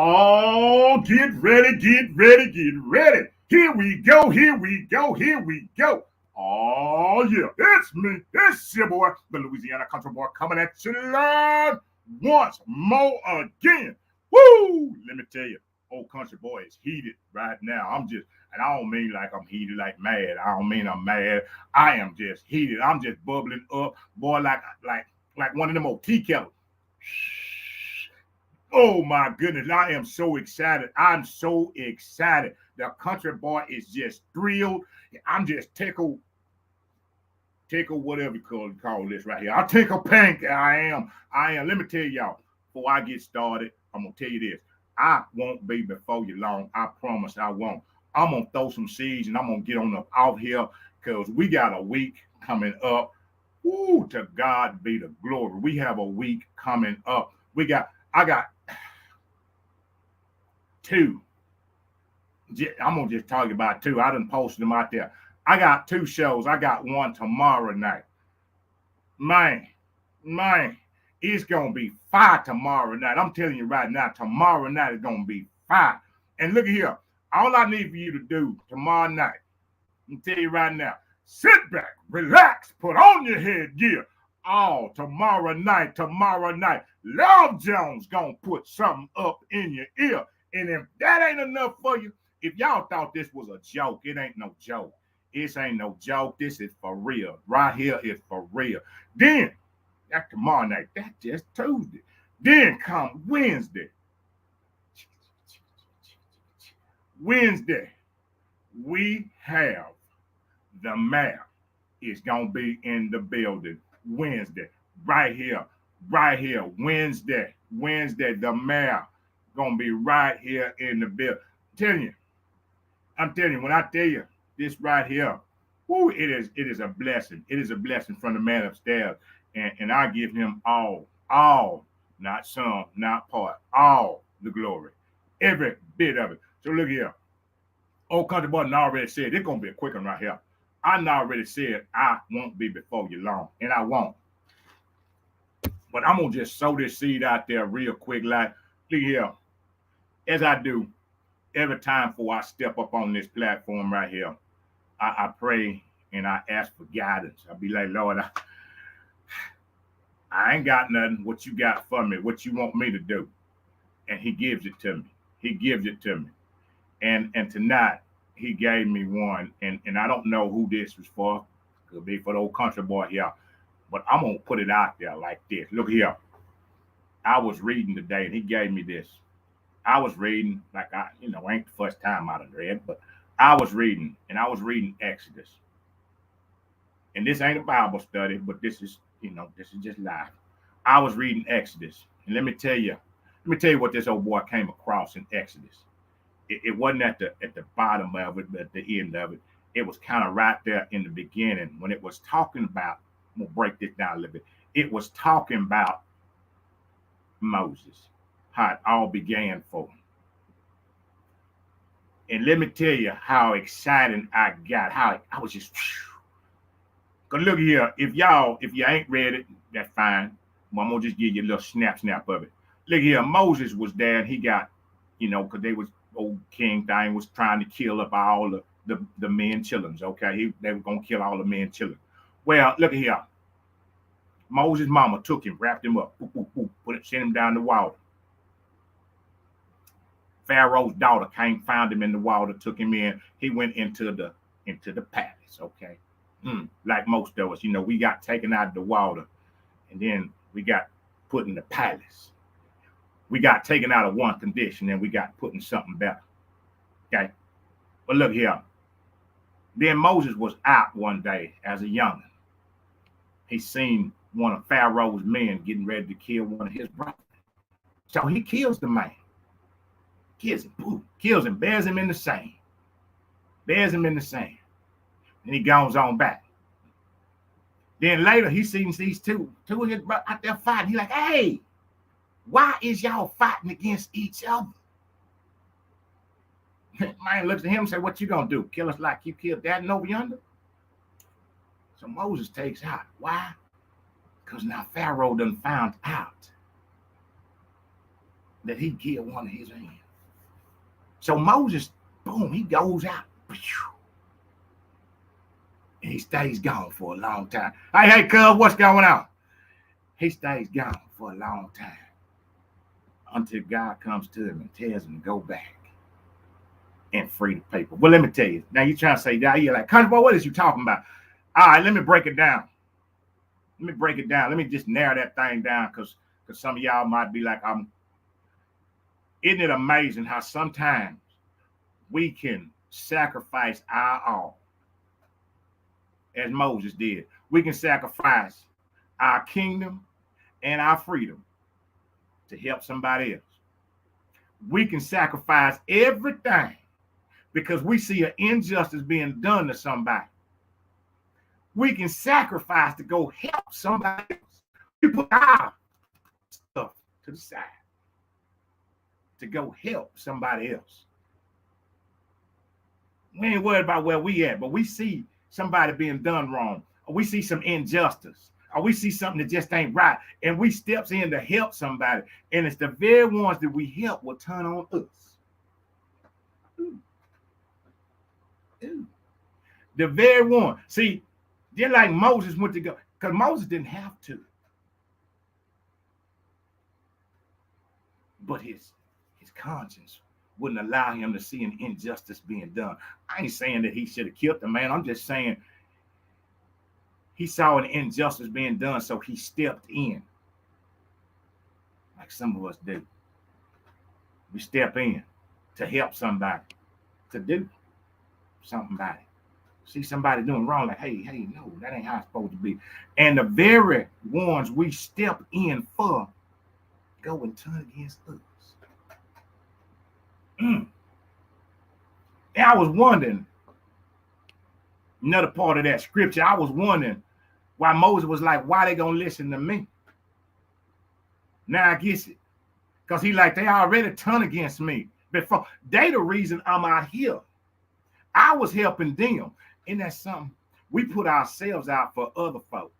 Oh, get ready, get ready, get ready. Here we go, here we go, here we go. Oh, yeah, it's me, it's your boy, the Louisiana Country Boy, coming at you live once more again. Woo! Let me tell you, old country boy is heated right now. And I don't mean like I'm heated like mad. I don't mean I'm mad. I am just heated. I'm just bubbling up, boy, like one of them old tea kettles. Oh my goodness, I am so excited. I'm so excited. The country boy is just thrilled. I'm just tickled, whatever you call this right here. I tickle pink. I am. Let me tell y'all, before I get started, I'm gonna tell you this. I won't be before you long. I promise I won't. I'm gonna throw some seeds and I'm gonna get on up out here because we got a week coming up. Woo, to God be the glory. We have a week coming up. I got two. I'm gonna just talk about two. I done posted them out there. I got two shows. I got one tomorrow night. Man, man, it's gonna be fire tomorrow night. I'm telling you right now, tomorrow night is gonna be fire. And look at here. All I need for you to do tomorrow night, I'm tell you right now, sit back, relax, put on your headgear. Oh, tomorrow night, Love Jones gonna put something up in your ear. And if that ain't enough for you, if y'all thought this was a joke, it ain't no joke. This ain't no joke. This is for real. Right here is for real. Then, that tomorrow night, that's just Tuesday. Then come Wednesday. Wednesday, we have the mayor is going to be in the building Wednesday, right here, Wednesday, the mayor going to be right here in the building. I'm telling you, when I tell you this right here, whoo, it is a blessing. It is a blessing from the man upstairs. And I give him all, not some, not part, all the glory, every bit of it. So look here. Old country boy already said it's gonna be a quick one right here. I already said I won't be before you long, and I won't. But I'm gonna just sow this seed out there real quick. Like, look here, as I do every time before I step up on this platform right here, I pray and I ask for guidance. I'll be like, Lord, I ain't got nothing. What you got for me? What you want me to do? And He gives it to me. He gives it to me. And tonight He gave me one, and I don't know who this was for. Could be for the old country boy here, but I'm gonna put it out there like this. Look here. I was reading today, and He gave me this. I was reading, like ain't the first time I done read, but I was reading, and I was reading Exodus. And this ain't a Bible study, but this is just live. I was reading Exodus, and let me tell you what this old boy came across in Exodus. It wasn't at the bottom of it, but at the end of it. It was kind of right there in the beginning when it was talking about. I'm gonna break this down a little bit. It was talking about Moses, how it all began for him. And let me tell you how excited I got. How I was just. Cause look here, if you ain't read it, that's fine. Well, I'm gonna just give you a little snap of it. Look here, Moses was there, and he got, because they was old king thing was trying to kill up all the men children. Okay, they were gonna kill all the men children. Well, look here, Moses' mama took him, wrapped him up, sent him down the water. Pharaoh's daughter came, found him in the water, took him in. He went into the palace. Okay. Like most of us, we got taken out of the water, and then we got put in the palace. We got taken out of one condition, and we got put in something better. Okay, but look here. Then Moses was out one day as a youngin. He seen one of Pharaoh's men getting ready to kill one of his brothers. So he kills the man. Kills him, bears him in the sand. And he goes on back. Then later he sees these two of his brothers out there fighting. He's like, hey, why is y'all fighting against each other? Man looks at him and says, what you gonna do? Kill us like you killed Dad over yonder? So Moses takes out. Why? Because now Pharaoh done found out that he killed one of his men. So Moses, boom, he goes out. And he stays gone for a long time. Hey, cuz, what's going on? He stays gone for a long time until God comes to him and tells him to go back and free the people. Well, let me tell you. Now, you're trying to say that. You're like, country boy, what is you talking about? All right, let me break it down. Let me just narrow that thing down because some of y'all might be like, isn't it amazing how sometimes we can sacrifice our all, as Moses did. We can sacrifice our kingdom and our freedom to help somebody else. We can sacrifice everything because we see an injustice being done to somebody. We can sacrifice to go help somebody else. We put our stuff to the side to go help somebody else. We ain't worried about where we at, but we see somebody being done wrong, or we see some injustice, or we see something that just ain't right, and we steps in to help somebody, and it's the very ones that we help will turn on us. Ooh. Ooh. The very one. See, they're like Moses went to go, because Moses didn't have to. But his conscience wouldn't allow him to see an injustice being done. I ain't saying that he should have killed the man. I'm just saying he saw an injustice being done, so he stepped in. Like some of us do. We step in to help somebody, to do something about it. See somebody doing wrong, like, hey, no, that ain't how it's supposed to be. And the very ones we step in for go and turn against us. And I was wondering, another part of that scripture, I was wondering why Moses was like, why they gonna listen to me? Now I get it. Because he like, they already turned against me before. They the reason I'm out here. I was helping them. And that's something, we put ourselves out for other folk.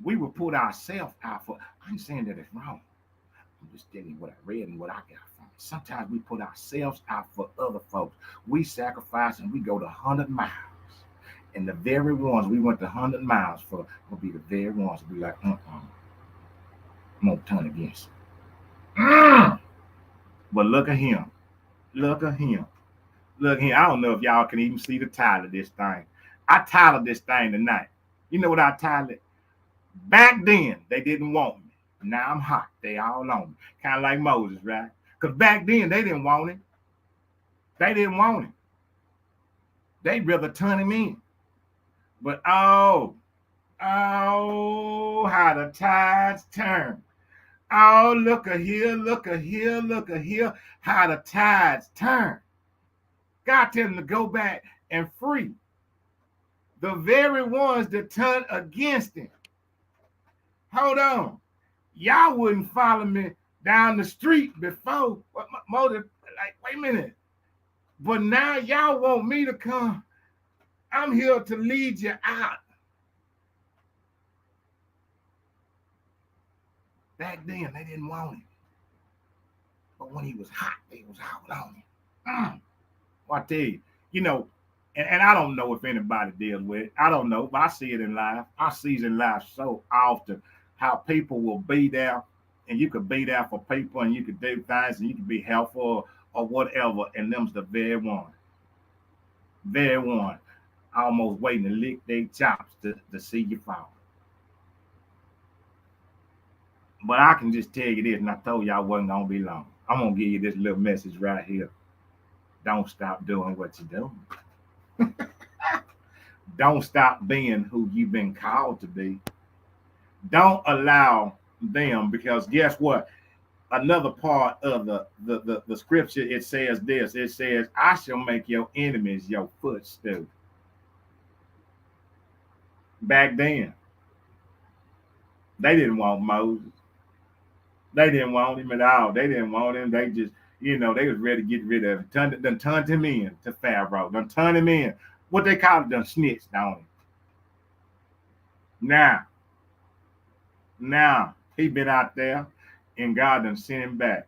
We will put ourselves out for, I ain't saying that it's wrong. I'm just telling you what I read and what I got from it. Sometimes we put ourselves out for other folks. We sacrifice and we go to 100 miles. And the very ones we went to 100 miles for will be the very ones who be like, I'm going to turn against him. But look at him. Look at him. Look here, I don't know if y'all can even see the title of this thing. I titled this thing tonight. You know what I titled it? Back then, they didn't want me. Now I'm hot. They all on me. Kind of like Moses, right? Because back then, they didn't want him. They didn't want him. They'd rather turn him in. But oh, how the tides turn. Oh, look at here, look at here, look at here, how the tides turn. God tell them to go back and free the very ones that turned against him. Hold on. Y'all wouldn't follow me down the street before. Motive, like, wait a minute. But now y'all want me to come. I'm here to lead you out. Back then, they didn't want him. But when he was hot, they was out on him. Well, I tell you, and I don't know if anybody deals with it. I don't know, but I see it in life. I see it in life so often how people will be there, and you could be there for people, and you could do things, and you could be helpful or whatever, and them's the very one, almost waiting to lick their chops to see you fall. But I can just tell you this, and I told you I wasn't going to be long. I'm going to give you this little message right here. Don't stop doing what you're doing. Don't stop being who you've been called to be. Don't allow them, because guess what? Another part of the scripture, it says this. It says, I shall make your enemies your footstool. Back then, they didn't want Moses. They didn't want him at all. They didn't want him. They just, they was ready to get rid of him. Done turned him in to Pharaoh. Done turned him in. What they call it, done snitched on him. Now, He been out there, and God done sent him back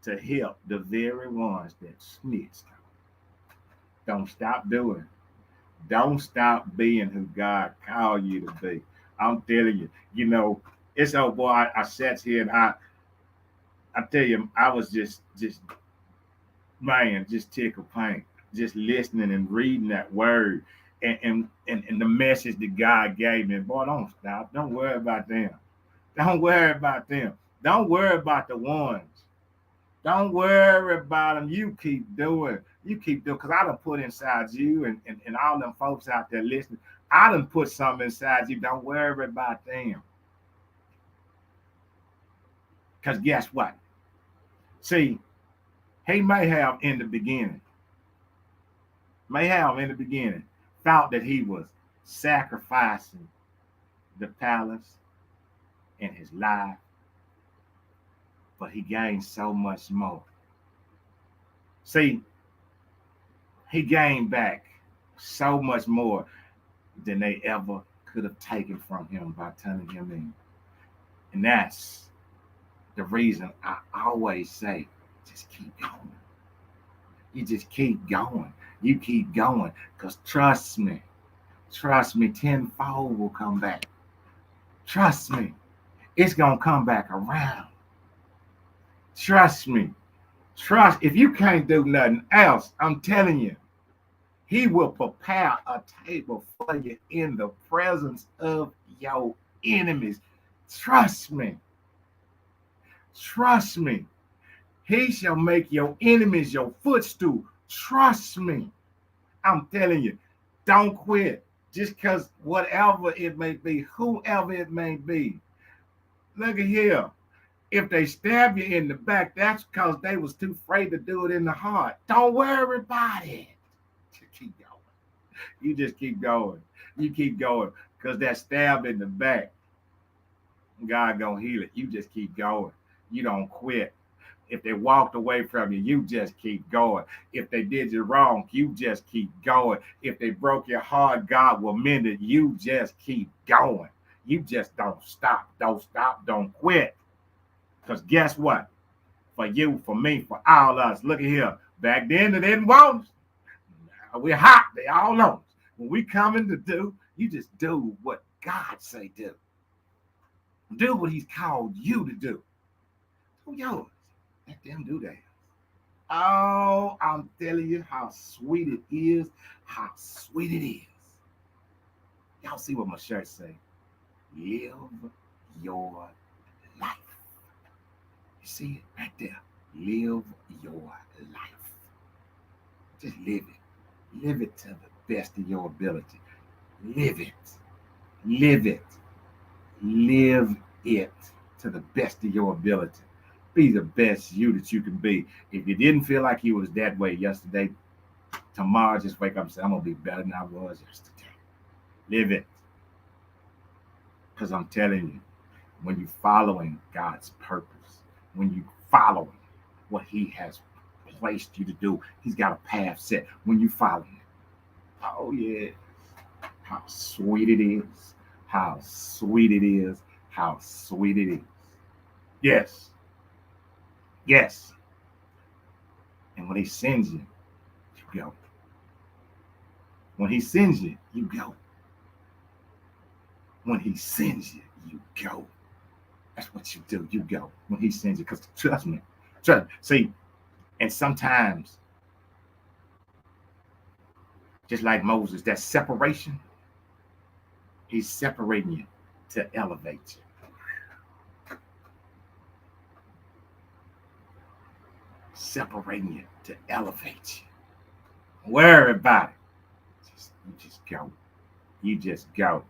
to help the very ones that snitched. Don't stop doing it. Don't stop being who God called you to be. I'm telling you, it's oh boy, I sat here and I tell you, I was just man, just tickle pink, just listening and reading that word and the message that God gave me. Boy, don't stop. Don't worry about them. Don't worry about them. Don't worry about the ones. Don't worry about them. You keep doing. You keep doing. Because I done put inside you and all them folks out there listening. I done put something inside you. Don't worry about them. Because guess what? See, he may have in the beginning, thought that he was sacrificing the palace and his life, but he gained so much more. See, he gained back so much more than they ever could have taken from him by turning him in. And that's the reason I always say, just keep going. You just keep going. You keep going. Because trust me, tenfold will come back. Trust me, it's going to come back around. Trust me. If you can't do nothing else, I'm telling you, he will prepare a table for you in the presence of your enemies. Trust me. Trust me. He shall make your enemies your footstool. Trust me. I'm telling you, don't quit. Just because whatever it may be, whoever it may be. Look at here. If they stab you in the back, that's because they was too afraid to do it in the heart. Don't worry about it. Just keep going. You just keep going. You keep going. Because that stab in the back, God gonna heal it. You just keep going. You don't quit. If they walked away from you, you just keep going. If they did you wrong, you just keep going. If they broke your heart, God will mend it. You just keep going. You just don't stop. Don't stop. Don't quit. Because guess what? For you, for me, for all us. Look at here. Back then, they didn't want us. Now we're hot. They all know us. When we coming to do, you just do what God say do. Do what he's called you to do. Do yours. Let them do that. Oh, I'm telling you how sweet it is. How sweet it is. Y'all see what my shirt say? Live your life. You see it right there. Live your life. Just live it. Live it to the best of your ability. Live it. Live it. Live it to the best of your ability. Be the best you that you can be. If you didn't feel like you was that way yesterday, tomorrow just wake up and say, I'm going to be better than I was yesterday. Live it. Because I'm telling you, when you're following God's purpose, when you following what he has placed you to do, he's got a path set. When you following it, oh yeah, how sweet it is. How sweet it is. How sweet it is. Yes. Yes. And when he sends you, you go. When he sends you, you go. When he sends you, you go. That's what you do. You go. When he sends you. Because trust me. See, and sometimes, just like Moses, that separation, he's separating you to elevate you. Separating you to elevate you. Worry about it. You just go. You just go.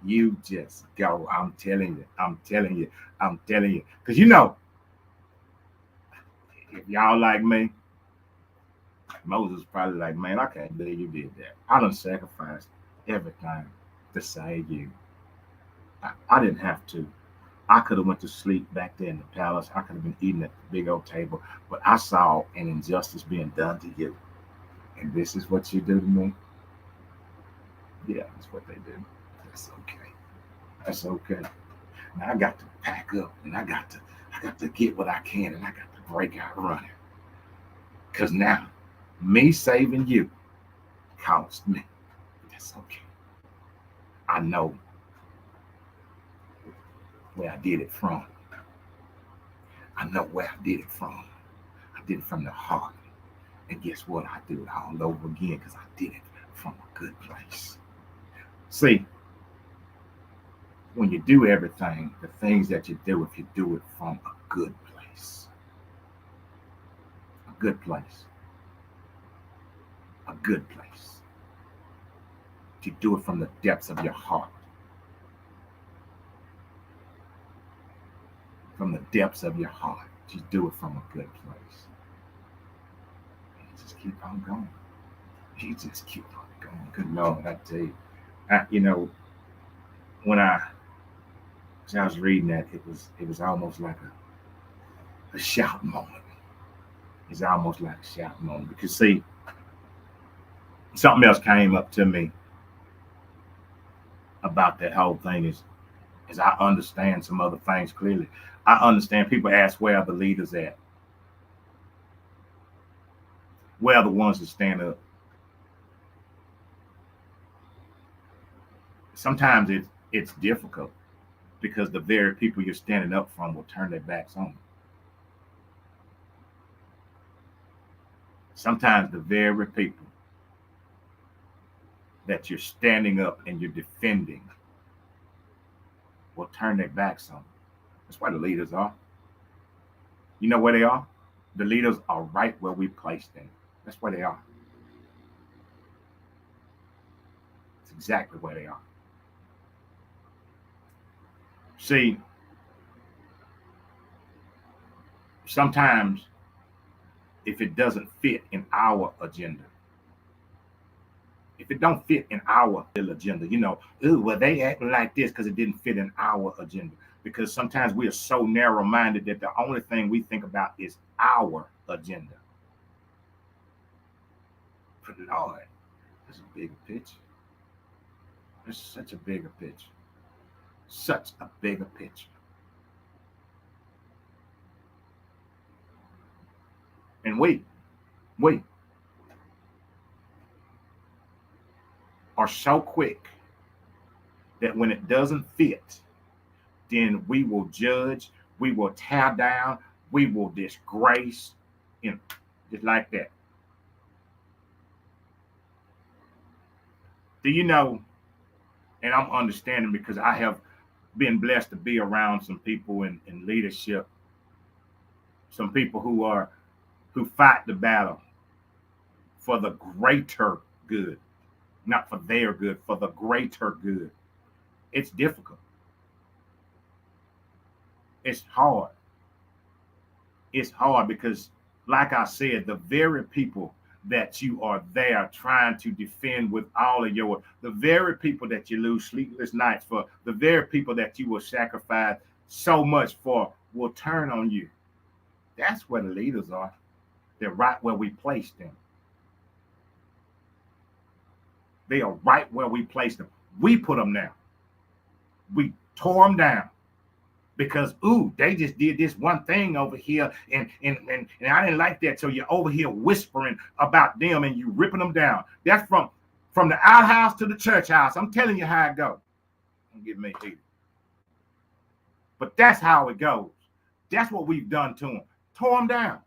You just go. I'm telling you. I'm telling you. I'm telling you. Because if y'all like me, Moses probably like, man, I can't believe you did that. I done sacrificed everything to save you. I didn't have to. I could have went to sleep back there in the palace. I could have been eating at the big old table. But I saw an injustice being done to you. And this is what you do to me? Yeah, that's what they do. That's okay. That's okay. And I got to pack up, and I got to get what I can, and I got to break out running. Cause now, me saving you cost me. That's okay. I know where I did it from. I know where I did it from. I did it from the heart. And guess what? I do it all over again because I did it from a good place. See, when you do everything, the things that you do, if you do it from a good place, a good place, a good place, if you do it from the depths of your heart, from the depths of your heart, just do it from a good place. And you just keep on going. You just keep on going. Good Lord, I tell you. When I was reading that, it was almost like a shout moment. It's almost like a shout moment because see, something else came up to me about that whole thing is I understand some other things clearly. I understand people ask where are the leaders at, where are the ones that stand up. Sometimes it's difficult because the very people you're standing up from will turn their backs on you. Sometimes the very people that you're standing up and you're defending will turn their backs on you. That's why the leaders are. You know where they are? The leaders are right where we placed them. That's where they are. It's exactly where they are. See, sometimes if it doesn't fit in our agenda, if it don't fit in our agenda, ooh, well, they acting like this because it didn't fit in our agenda. Because sometimes we are so narrow-minded that the only thing we think about is our agenda. But Lord, there's a bigger picture. There's such a bigger picture. Such a bigger picture. And we are so quick that when it doesn't fit, then we will judge, we will tear down, we will disgrace, just like that. Do you know? And I'm understanding because I have been blessed to be around some people in leadership, some people who fight the battle for the greater good, not for their good, for the greater good. It's difficult. It's hard. It's hard because, like I said, the very people that you are there trying to defend with all of the very people that you lose sleepless nights for, the very people that you will sacrifice so much for will turn on you. That's where the leaders are. They're right where we placed them. They are right where we placed them. We put them there. We tore them down because they just did this one thing over here and I didn't like that. So you're over here whispering about them and you ripping them down. That's from the outhouse to the church house. I'm telling you how it goes. Don't get me heated. But that's how it goes. That's what we've done to them. Tore them down.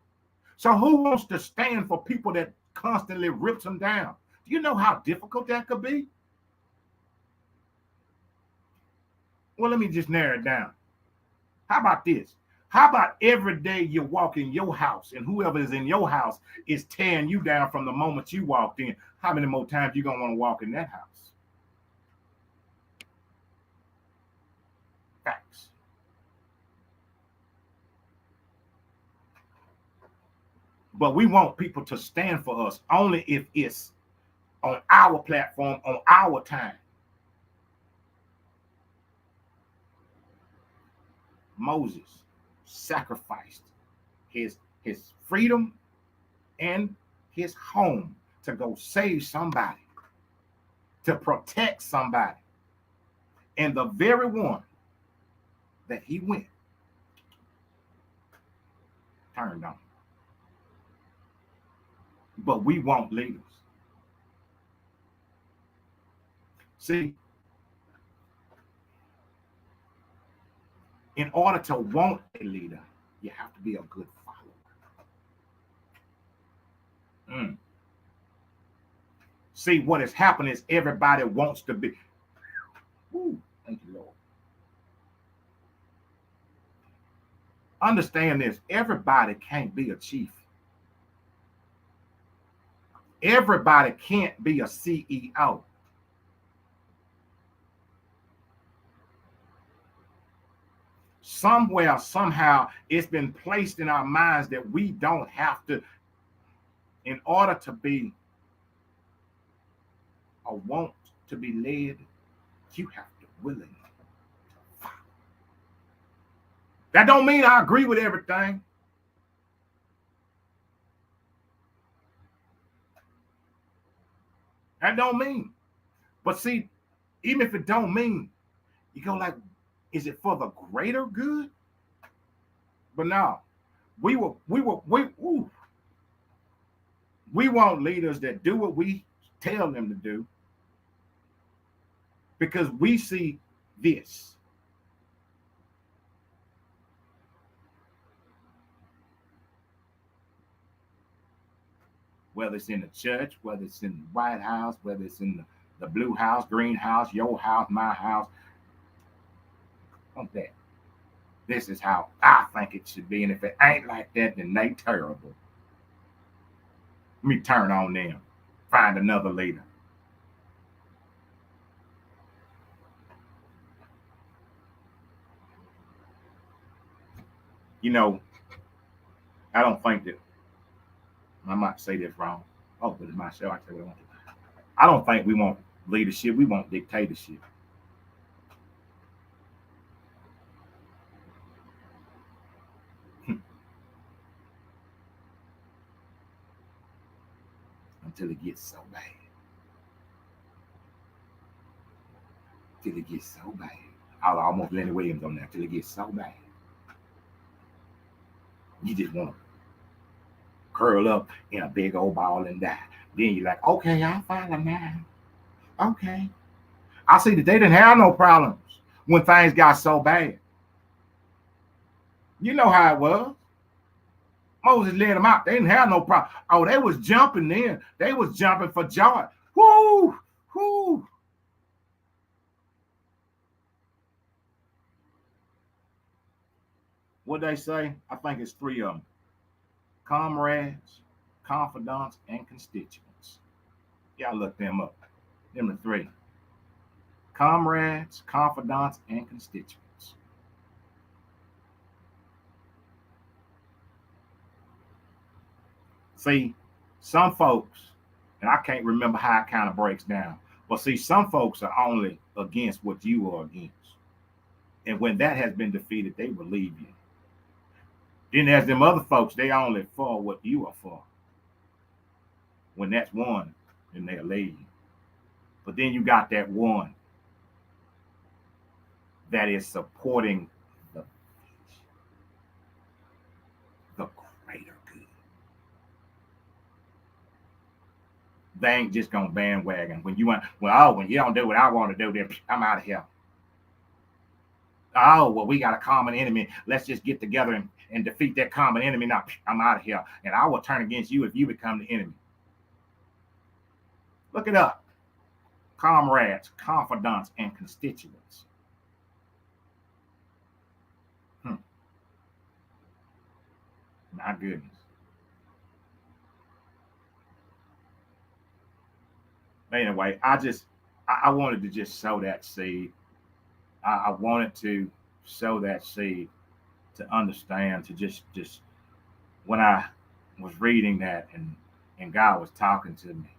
So who wants to stand for people that constantly rips them down? Do you know how difficult that could be? Well, let me just narrow it down. How about this? How about every day you walk in your house and whoever is in your house is tearing you down from the moment you walked in? How many more times you gonna want to walk in that house? Facts. But we want people to stand for us only if it's on our platform, on our time. Moses sacrificed his freedom and his home to go save somebody, to protect somebody. And the very one that he went turned on. But we want leaders. See, in order to want a leader, you have to be a good follower. Mm. See, what has happened is everybody wants to be. Ooh, thank you, Lord. Understand this, everybody can't be a chief. Everybody can't be a CEO. Somewhere, somehow, it's been placed in our minds that we don't have to, in order to be or want to be led, you have to willingly follow. That don't mean I agree with everything. That don't mean. But see, even if it don't mean, you go like, is it for the greater good? But no, ooh, we want leaders that do what we tell them to do because we see this. Whether it's in the church, whether it's in the White House, whether it's in the blue house, green house, your house, my house, like that. This is how I think it should be. And if it ain't like that, then they terrible. Let me turn on them. Find another leader. You know, I don't think that I might say this wrong. Oh, but it's my show. I tell you what I want to. I don't think we want leadership. We want dictatorship. Until it gets so bad. Till it gets so bad. I'll almost Lenny Williams on that. Till it gets so bad. You just want to curl up in a big old ball and die. Then you're like, okay, I'll follow now. Okay. I see that they didn't have no problems when things got so bad. You know how it was. Moses led them out. They didn't have no problem. Oh, they was jumping then. They was jumping for joy. Whoo, whoo. What they say? I think it's three of them. Comrades, confidants, and constituents. Y'all look them up. Them the three. Comrades, confidants, and constituents. See, some folks, and I can't remember how it kind of breaks down, but see, some folks are only against what you are against. And when that has been defeated, they will leave you. Then there's them other folks, they only for what you are for. When that's won, then they'll leave you. But then you got that one that is supporting the, the greater good. They ain't just gonna bandwagon. When you want, well, oh, when you don't do what I want to do, then I'm out of here. Oh, well, we got a common enemy. Let's just get together and defeat that common enemy. Now, I'm out of here. And I will turn against you if you become the enemy. Look it up. Comrades, confidants, and constituents. My goodness. Anyway, I wanted to just sow that seed. I wanted to sow that seed to understand, to just when I was reading that and God was talking to me,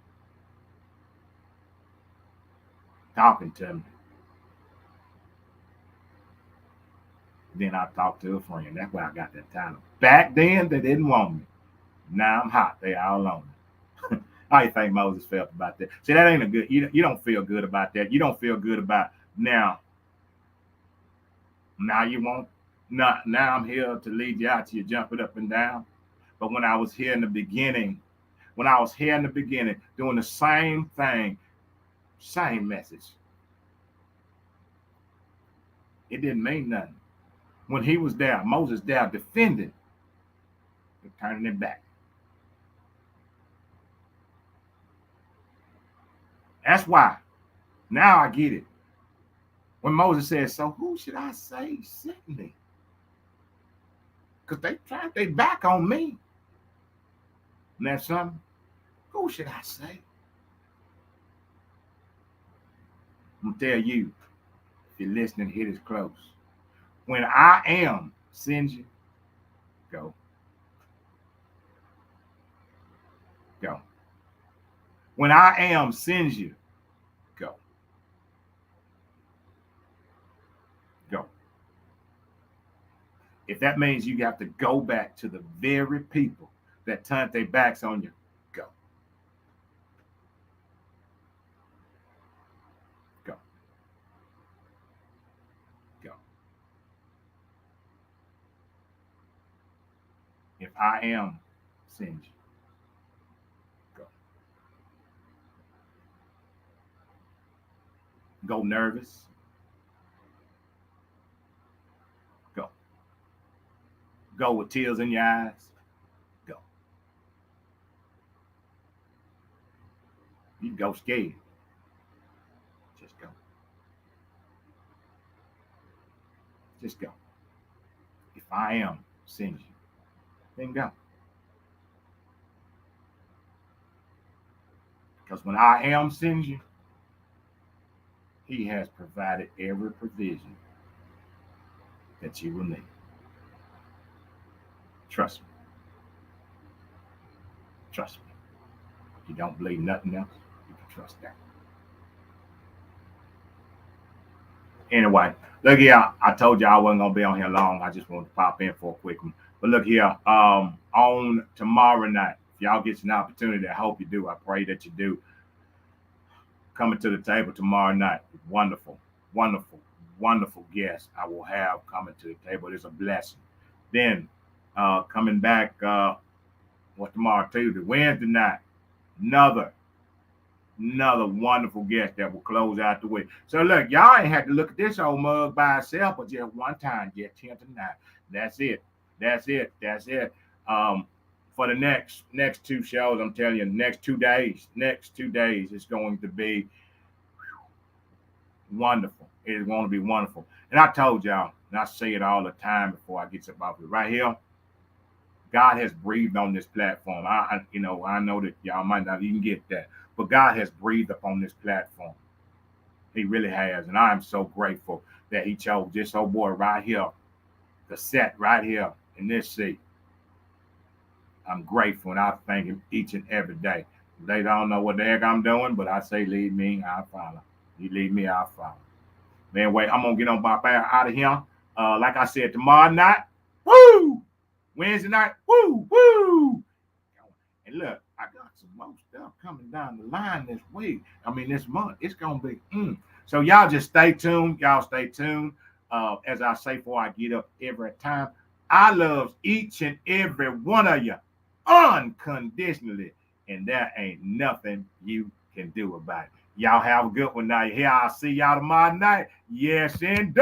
then I talked to a friend. That's why I got that title. Back then, they didn't want me. Now I'm hot. They all on me. How you think Moses felt about that? See, that ain't a good. You don't feel good about that. You don't feel good about now. Now you won't. Now I'm here to lead you out to you jumping up and down. But when I was here in the beginning, doing the same thing, same message, it didn't mean nothing. When he was there, Moses there defending, and turning it back. That's why. Now I get it. When Moses said, "So who should I say sent me?" Because they tried their back on me. And that's something. Who should I say? I'm gonna tell you, if you're listening, hit it close. When I am sends you, go, go. When I am sends you, go, go. If that means you have to go back to the very people that turned their backs on you, go, go, go. If I am sends you, go. Go nervous, go. Go with tears in your eyes, go. You go scared, just go. Just go. If I am sends you, then go. Because when I am sends you, he has provided every provision that you will need. Trust me. Trust me. If you don't believe nothing else, you can trust that. Anyway, look here. I told you I wasn't gonna be on here long. I just wanted to pop in for a quick one. But look here. On tomorrow night, if y'all get an opportunity, I hope you do. I pray that you do. Coming to the table tomorrow night. Wonderful, wonderful, wonderful guests I will have coming to the table. It's a blessing. Then coming back, what tomorrow, Tuesday, Wednesday night, another another wonderful guest that will close out the week. So look, y'all ain't had to look at this old mug by itself, but just one time, just 10 tonight. That's it. That's it. That's it. For the next two shows, I'm telling you, next 2 days is going to be wonderful. It is going to be wonderful. And I told y'all, and I say it all the time before I get up it right here. God has breathed on this platform. I know that y'all might not even get that, but God has breathed upon this platform. He really has, and I am so grateful that He chose this old boy right here, the set right here in this seat. I'm grateful, and I thank Him each and every day. They don't know what the heck I'm doing, but I say, lead me, I'll follow. You lead me, I'll follow. Man, wait, I'm gonna get on my back out of here. Like I said, tomorrow night, woo! Wednesday night, woo, woo! And look, I got some more stuff coming down the line this week. I mean, this month, it's gonna be. So y'all just stay tuned. Y'all stay tuned. As I say before I get up every time, I love each and every one of you unconditionally, and there ain't nothing you can do about it. Y'all have a good one now. Here, I'll see y'all tomorrow night. Yes, indeed.